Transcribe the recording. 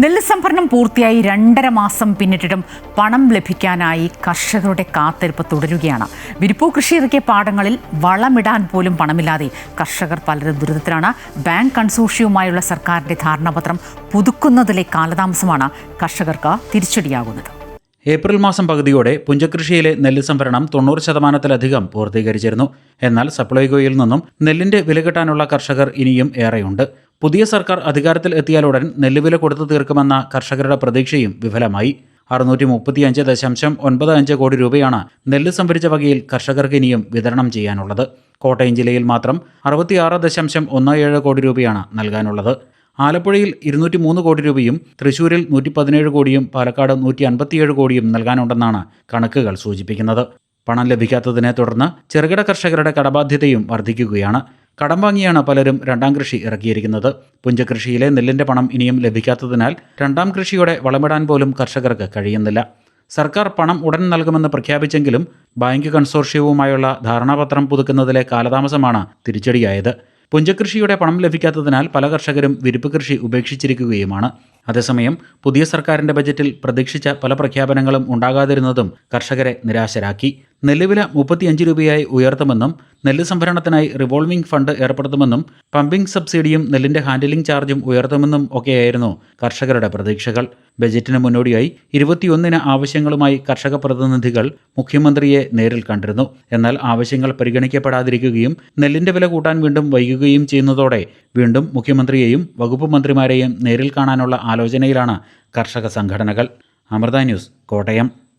നെല്ല് സംഭരണം പൂർത്തിയായി 2.5 മാസം പിന്നിട്ടിട്ടും പണം ലഭിക്കാനായി കർഷകരുടെ കാത്തിരിപ്പ് തുടരുകയാണ്. വിരിപ്പൂ കൃഷി ഇറക്കിയ പാടങ്ങളിൽ വളമിടാൻ പോലും പണമില്ലാതെ കർഷകർ പലരും ദുരിതത്തിലാണ്. ബാങ്ക് കൺസോർഷ്യവുമായുള്ള സർക്കാരിന്റെ ധാരണാപത്രം പുതുക്കുന്നതിലെ കാലതാമസമാണ് കർഷകർക്ക് തിരിച്ചടിയാകുന്നത്. ഏപ്രിൽ മാസം പകുതിയോടെ പുഞ്ചകൃഷിയിലെ നെല്ല് സംഭരണം 90% പൂർത്തീകരിച്ചിരുന്നു. എന്നാൽ സപ്ലൈകോയിൽ നിന്നും നെല്ലിന്റെ വില കിട്ടാനുള്ള കർഷകർ ഇനിയും ഏറെയുണ്ട്. പുതിയ സർക്കാർ അധികാരത്തിൽ എത്തിയാലുടൻ നെല്ലുവില കൊടുത്തു തീർക്കുമെന്ന കർഷകരുടെ പ്രതീക്ഷയും വിഫലമായി. 635.95 കോടി രൂപയാണ് നെല്ല് സംഭരിച്ച വകയിൽ കർഷകർക്ക് ഇനിയും വിതരണം ചെയ്യാനുള്ളത്. കോട്ടയം ജില്ലയിൽ മാത്രം 66.17 കോടി രൂപയാണ് നൽകാനുള്ളത്. ആലപ്പുഴയിൽ 203 കോടി രൂപയും തൃശൂരിൽ 117 കോടിയും പാലക്കാട് 157 കോടിയും നൽകാനുണ്ടെന്നാണ് കണക്കുകൾ സൂചിപ്പിക്കുന്നത്. പണം ലഭിക്കാത്തതിനെ തുടർന്ന് ചെറുകിട കർഷകരുടെ കടബാധ്യതയും വർദ്ധിക്കുകയാണ്. കടം വാങ്ങിയാണ് പലരും രണ്ടാം കൃഷി ഇറക്കിയിരിക്കുന്നത്. പുഞ്ചകൃഷിയിലെ നെല്ലിന്റെ പണം ഇനിയും ലഭിക്കാത്തതിനാൽ രണ്ടാം കൃഷിയോടെ വളമിടാൻ പോലും കർഷകർക്ക് കഴിയുന്നില്ല. സർക്കാർ പണം ഉടൻ നൽകുമെന്ന് പ്രഖ്യാപിച്ചെങ്കിലും ബാങ്ക് കൺസോർഷ്യവുമായുള്ള ധാരണാപത്രം പുതുക്കുന്നതിലെ കാലതാമസമാണ് തിരിച്ചടിയായത്. പുഞ്ചകൃഷിയുടെ പണം ലഭിക്കാത്തതിനാൽ പല കർഷകരും വിരിപ്പ് കൃഷി ഉപേക്ഷിച്ചിരിക്കുകയുമാണ്. അതേസമയം പുതിയ സർക്കാരിന്റെ ബജറ്റിൽ പ്രതീക്ഷിച്ച പല പ്രഖ്യാപനങ്ങളും ഉണ്ടാകാതിരുന്നതും കർഷകരെ നിരാശരാക്കി. നെല്ലുവില 35 രൂപയായി ഉയർത്തുമെന്നും നെല്ല് സംഭരണത്തിനായി റിവോൾവിംഗ് ഫണ്ട് ഏർപ്പെടുത്തുമെന്നും പമ്പിംഗ് സബ്സിഡിയും നെല്ലിന്റെ ഹാൻഡിലിംഗ് ചാർജും ഉയർത്തുമെന്നും ഒക്കെയായിരുന്നു കർഷകരുടെ പ്രതീക്ഷകൾ. ബജറ്റിന് മുന്നോടിയായി 21 ആവശ്യങ്ങളുമായി കർഷക പ്രതിനിധികൾ മുഖ്യമന്ത്രിയെ നേരിൽ കണ്ടിരുന്നു. എന്നാൽ ആവശ്യങ്ങൾ പരിഗണിക്കപ്പെടാതിരിക്കുകയും നെല്ലിന്റെ വില കൂട്ടാൻ വീണ്ടും വൈകുകയും ചെയ്യുന്നതോടെ വീണ്ടും മുഖ്യമന്ത്രിയെയും വകുപ്പ് മന്ത്രിമാരെയും നേരിൽ കാണാനുള്ള ആലോചനയിലാണ് കർഷക സംഘടനകൾ. അമൃത ന്യൂസ്, കോട്ടയം.